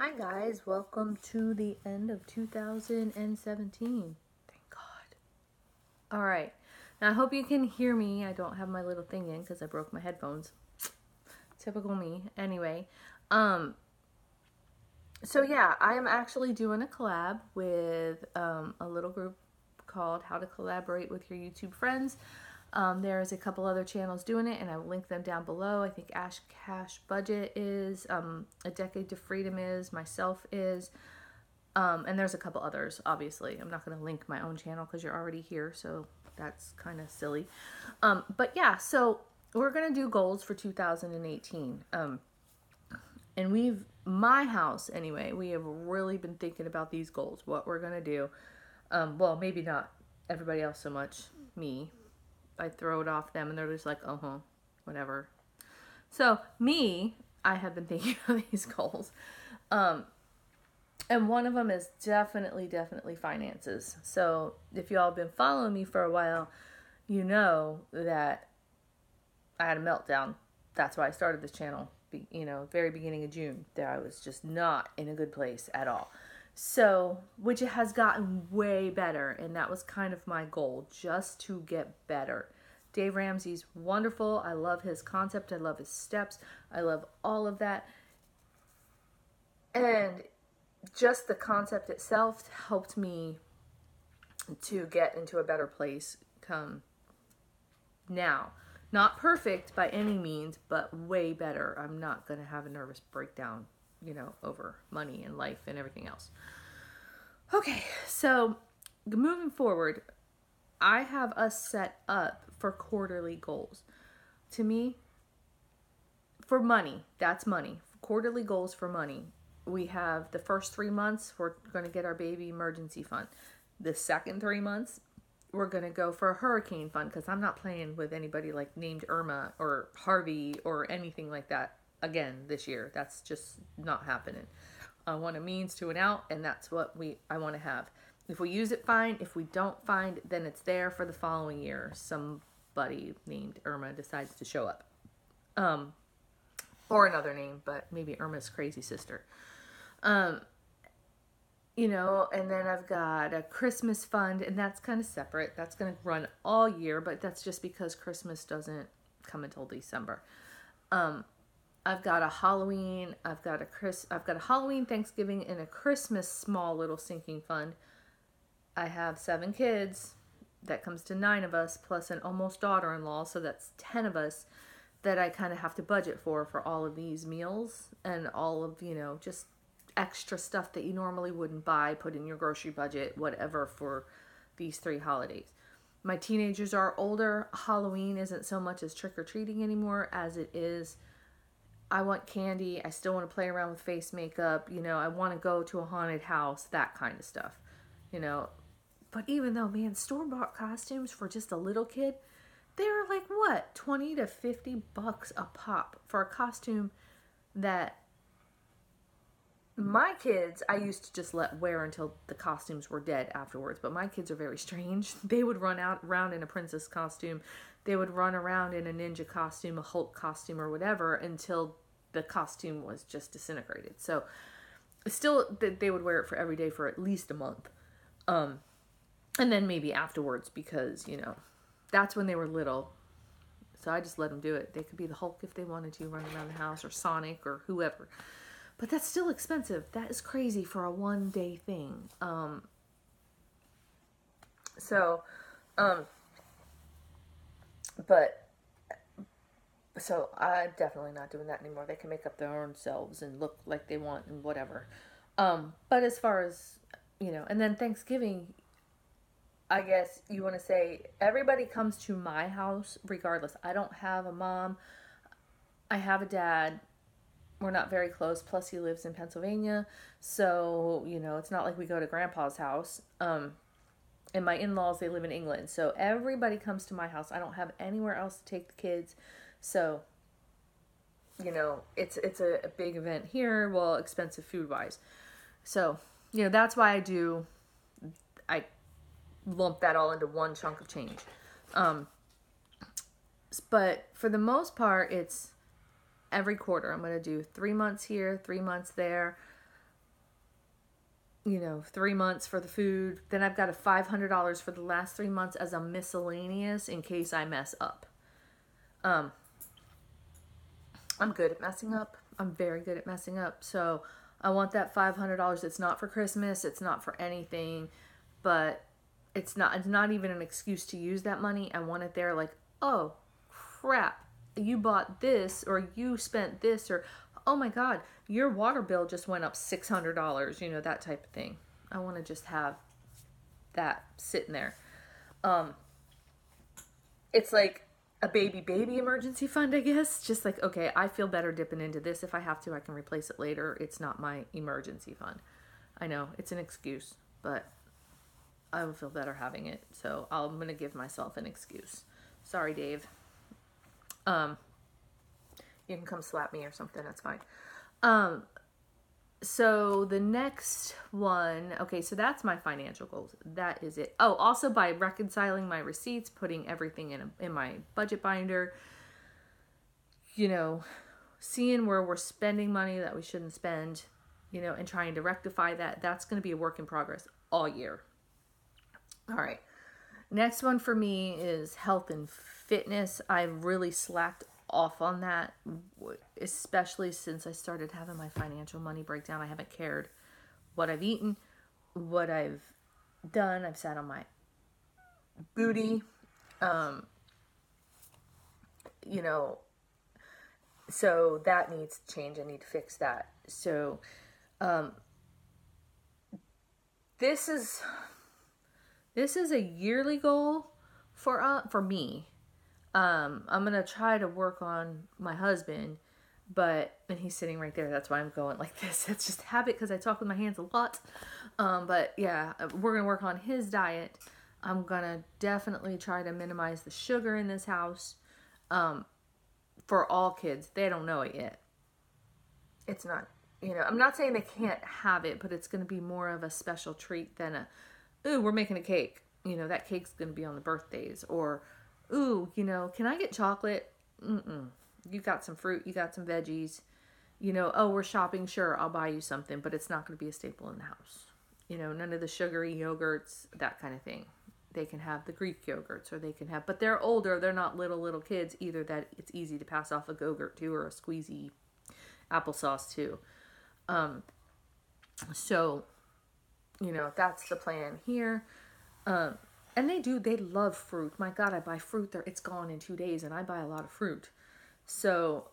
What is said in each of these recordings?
Hi guys, welcome to the end of 2017. Thank God. Alright, now I hope you can hear me. I don't have my little thing in because I broke my headphones. Typical me. Anyway, so yeah, I am actually doing a collab with a little group called How to Collaborate with Your YouTube Friends. There's a couple other channels doing it, and I will link them down below. I think Ash Cash Budget is, A Decade to Freedom is, myself is, and there's a couple others, obviously. I'm not going to link my own channel because you're already here, so that's kind of silly. But yeah, so we're going to do goals for 2018. And my house anyway, we have really been thinking about these goals, what we're going to do. Well, maybe not everybody else so much, me. I throw it off them and they're just like, whatever. So I have been thinking of these goals. And one of them is definitely finances. So if you all have been following me for a while, you know that I had a meltdown. That's why I started this channel, very beginning of June. That I was just not in a good place at all. So, which it has gotten way better, and that was kind of my goal, just to get better. Dave Ramsey's wonderful. I love his concept. I love his steps. I love all of that. And just the concept itself helped me to get into a better place come now. Not perfect by any means, but way better. I'm not going to have a nervous breakdown, over money and life and everything else. Okay, so moving forward, I have us set up for quarterly goals. To me, for money, that's money. Quarterly goals for money. We have the first 3 months, we're going to get our baby emergency fund. The second 3 months, we're going to go for a hurricane fund because I'm not playing with anybody like named Irma or Harvey or anything like that again this year. That's just not happening. I want a means to an out, and that's what I want to have. If we use it, fine. If we don't find, then it's there for the following year. Somebody named Irma decides to show up. Or another name, but maybe Irma's crazy sister. And then I've got a Christmas fund, and that's kind of separate. That's going to run all year, but that's just because Christmas doesn't come until December. I've got a Halloween, I've got a Halloween, Thanksgiving, and a Christmas small little sinking fund. I have 7 kids. That comes to 9 of us, plus an almost daughter-in-law, so that's 10 of us that I kind of have to budget for all of these meals and all of, just extra stuff that you normally wouldn't buy, put in your grocery budget, whatever, for these 3 holidays. My teenagers are older. Halloween isn't so much as trick-or-treating anymore as it is, I want candy. I still want to play around with face makeup. I want to go to a haunted house, that kind of stuff, But even though, man, store-bought costumes for just a little kid, they're like, what, 20 to 50 bucks a pop for a costume that my kids, I used to just let wear until the costumes were dead afterwards. But my kids are very strange. They would run around in a princess costume. They would run around in a ninja costume, a Hulk costume, or whatever until the costume was just disintegrated. So still, they would wear it for every day for at least a month. And then maybe afterwards because, that's when they were little. So I just let them do it. They could be the Hulk if they wanted to, run around the house, or Sonic, or whoever. But that's still expensive. That is crazy for a one-day thing. So I'm definitely not doing that anymore. They can make up their own selves and look like they want and whatever. But as far as, and then Thanksgiving, I guess you want to say everybody comes to my house regardless. I don't have a mom. I have a dad. We're not very close. Plus, he lives in Pennsylvania. So, it's not like we go to Grandpa's house. And my in-laws, they live in England. So, everybody comes to my house. I don't have anywhere else to take the kids. So, it's a big event here. Well, expensive food-wise. So, that's why I lump that all into one chunk of change. But for the most part, it's every quarter. I'm going to do 3 months here, 3 months there. 3 months for the food. Then I've got a $500 for the last 3 months as a miscellaneous in case I mess up. I'm good at messing up. I'm very good at messing up. So I want that $500. It's not for Christmas. It's not for anything, but it's not even an excuse to use that money. I want it there like, oh crap, you bought this or you spent this, or oh my God, your water bill just went up $600, that type of thing. I want to just have that sitting there. It's like a baby emergency fund, I guess. Just like, okay, I feel better dipping into this. If I have to, I can replace it later. It's not my emergency fund. I know it's an excuse, but I would feel better having it. So I'm going to give myself an excuse. Sorry, Dave. You can come slap me or something. That's fine. So the next one, okay, so that's my financial goals. That is it. Oh, also by reconciling my receipts, putting everything in my budget binder, seeing where we're spending money that we shouldn't spend, and trying to rectify that. That's going to be a work in progress all year. All right. Next one for me is health and fitness. I've really slacked off on that, especially since I started having my financial money breakdown. I haven't cared what I've eaten, what I've done. I've sat on my booty, so that needs to change. I need to fix that. So, this is a yearly goal for me. I'm going to try to work on my husband, and he's sitting right there. That's why I'm going like this. It's just habit because I talk with my hands a lot. But yeah, we're going to work on his diet. I'm going to definitely try to minimize the sugar in this house. For all kids, they don't know it yet. It's not, I'm not saying they can't have it, but it's going to be more of a special treat than ooh, we're making a cake. That cake's going to be on the birthdays, or ooh, can I get chocolate? You got some fruit, you got some veggies, oh, we're shopping. Sure, I'll buy you something, but it's not going to be a staple in the house. None of the sugary yogurts, that kind of thing. They can have the Greek yogurts, or but they're older. They're not little kids either that it's easy to pass off a Go-Gurt to, or a squeezy applesauce to. So, that's the plan here. And they love fruit. My God, I buy fruit there. It's gone in 2 days, and I buy a lot of fruit. So,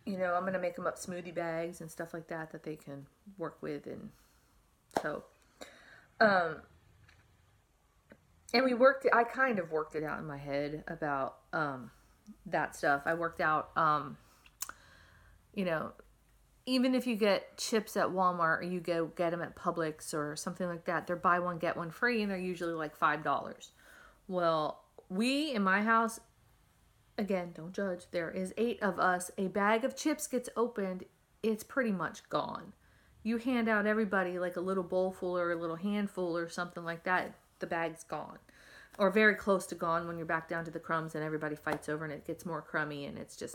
I'm going to make them up smoothie bags and stuff like that they can work with. And so, and I kind of worked it out in my head about, that stuff. I worked out, even if you get chips at Walmart, or you go get them at Publix or something like that, they're buy one, get one free, and they're usually like $5. Well, in my house, again, don't judge, there is 8 of us. A bag of chips gets opened, it's pretty much gone. You hand out everybody like a little bowl full or a little handful or something like that, the bag's gone. Or very close to gone when you're back down to the crumbs and everybody fights over and it gets more crummy and it's just...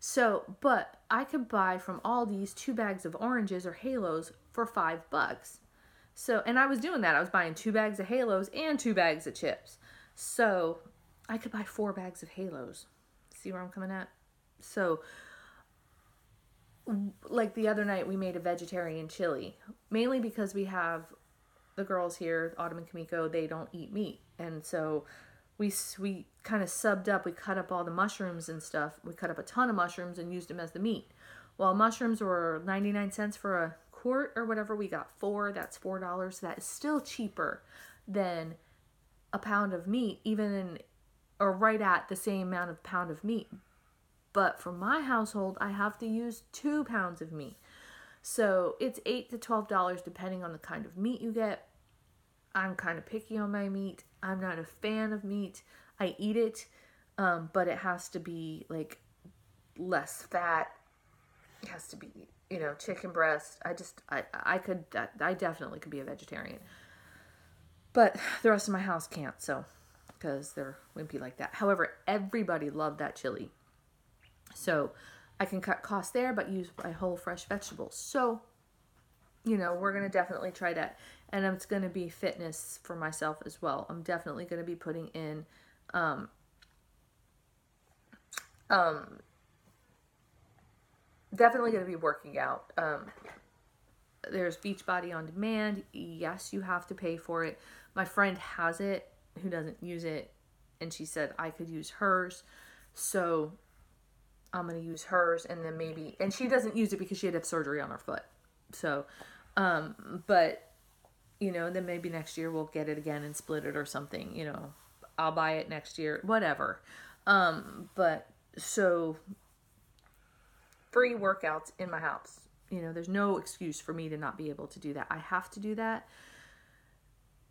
So, but I could buy from Aldi's 2 bags of oranges or Halos for $5. So, and I was doing that. I was buying 2 bags of Halos and 2 bags of chips. So, I could buy 4 bags of Halos. See where I'm coming at? So, like the other night, we made a vegetarian chili. Mainly because we have the girls here, Autumn and Kamiko, they don't eat meat. And so... We kind of subbed up. We cut up all the mushrooms and stuff. We cut up a ton of mushrooms and used them as the meat. While mushrooms were 99 cents for a quart or whatever, we got 4. That's $4. That is still cheaper than a pound of meat, or right at the same amount of pound of meat. But for my household, I have to use 2 pounds of meat. So it's $8 to $12 depending on the kind of meat you get. I'm kind of picky on my meat. I'm not a fan of meat. I eat it, but it has to be like less fat. It has to be, chicken breast. I definitely could be a vegetarian, but the rest of my house can't. So, because they're wimpy like that. However, everybody loved that chili. So I can cut costs there, but use my whole fresh vegetables. So you know, we're going to definitely try that. And it's going to be fitness for myself as well. I'm definitely going to be putting in, definitely going to be working out. There's Beachbody on demand. Yes, you have to pay for it. My friend has it who doesn't use it, and she said I could use hers. So I'm going to use hers, and then maybe, and she doesn't use it because she had to have surgery on her foot. So, but, you know, then maybe next year we'll get it again and split it or something, you know, I'll buy it next year, whatever. But so free workouts in my house, you know, there's no excuse for me to not be able to do that. I have to do that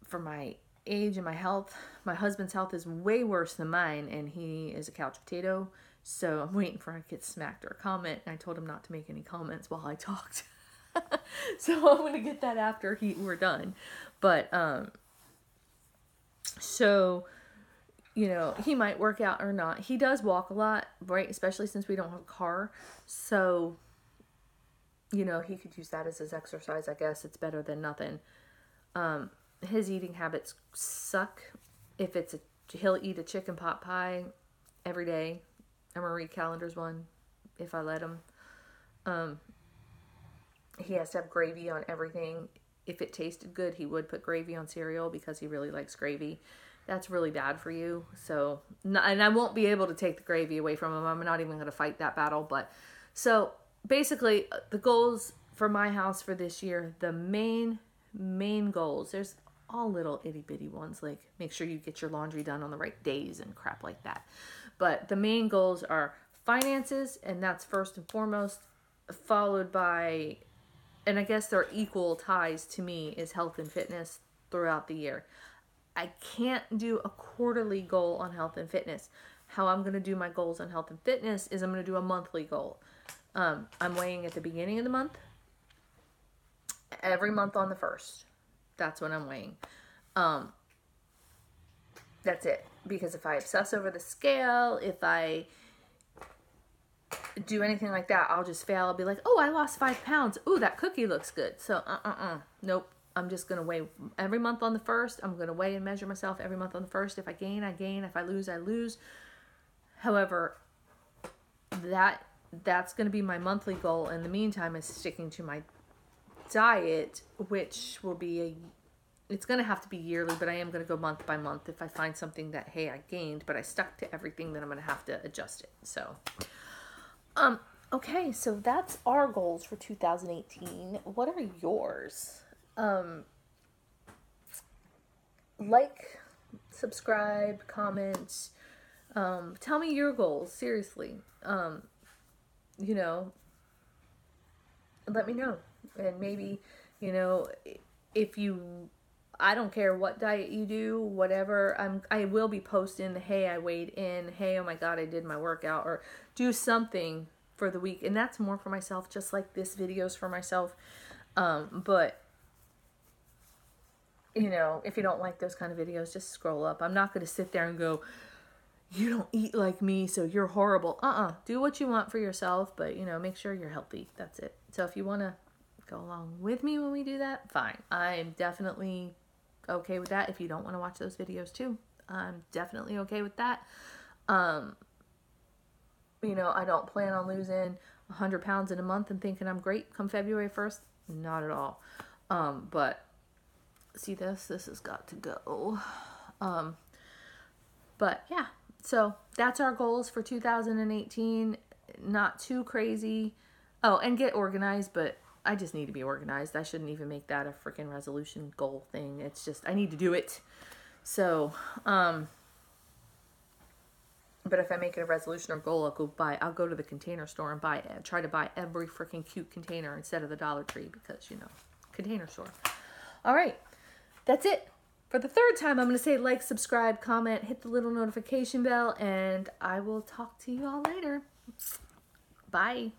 for my age and my health. My husband's health is way worse than mine, and he is a couch potato. So I'm waiting for him to get smacked or a comment. And I told him not to make any comments while I talked. So I'm going to get that after we're done. But, so, you know, he might work out or not. He does walk a lot, right? Especially since we don't have a car. So, you know, he could use that as his exercise. I guess it's better than nothing. His eating habits suck. If it's he'll eat a chicken pot pie every day. I'm going to read Calendar's one if I let him. He has to have gravy on everything. If it tasted good, he would put gravy on cereal because he really likes gravy. That's really bad for you. So, and I won't be able to take the gravy away from him. I'm not even going to fight that battle. But so basically the goals for my house for this year, the main goals, there's all little itty bitty ones, like make sure you get your laundry done on the right days and crap like that. But the main goals are finances, and that's first and foremost, followed by, and I guess they're equal ties to me, is health and fitness throughout the year. I can't do a quarterly goal on health and fitness. How I'm going to do my goals on health and fitness is I'm going to do a monthly goal. I'm weighing at the beginning of the month. Every month on the 1st. That's when I'm weighing. That's it. Because if I obsess over the scale, if I do anything like that, I'll just fail. I'll be like, oh, I lost 5 pounds. Ooh, that cookie looks good. So, nope. I'm just going to weigh every month on the 1st. I'm going to weigh and measure myself every month on the 1st. If I gain, I gain. If I lose, I lose. However, that's going to be my monthly goal. In the meantime, is sticking to my diet, which will be it's going to have to be yearly, but I am going to go month by month. If I find something that, hey, I gained, but I stuck to everything, then I'm going to have to adjust it. So, okay, so that's our goals for 2018. What are yours? Like, subscribe, comment, tell me your goals, seriously. You know, let me know. And maybe, you know, I don't care what diet you do, whatever, I will be posting, hey, I weighed in, hey, oh my God, I did my workout, or do something for the week. And that's more for myself, just like this video's for myself. But, you know, if you don't like those kind of videos, just scroll up. I'm not going to sit there and go, you don't eat like me, so you're horrible. Do what you want for yourself, but, you know, make sure you're healthy. That's it. So if you want to go along with me when we do that, fine. I'm definitely okay with that. If you don't want to watch those videos too, I'm definitely okay with that. You know, I don't plan on losing 100 pounds in a month and thinking I'm great come February 1st. Not at all. But see this has got to go. But yeah, so that's our goals for 2018. Not too crazy. Oh, and get organized, but I just need to be organized. I shouldn't even make that a freaking resolution goal thing. It's just, I need to do it. So, but if I make it a resolution or goal, I'll go to the Container Store and try to buy every freaking cute container instead of the Dollar Tree, because, you know, Container Store. All right. That's it. For the 3rd time, I'm going to say like, subscribe, comment, hit the little notification bell, and I will talk to you all later. Bye.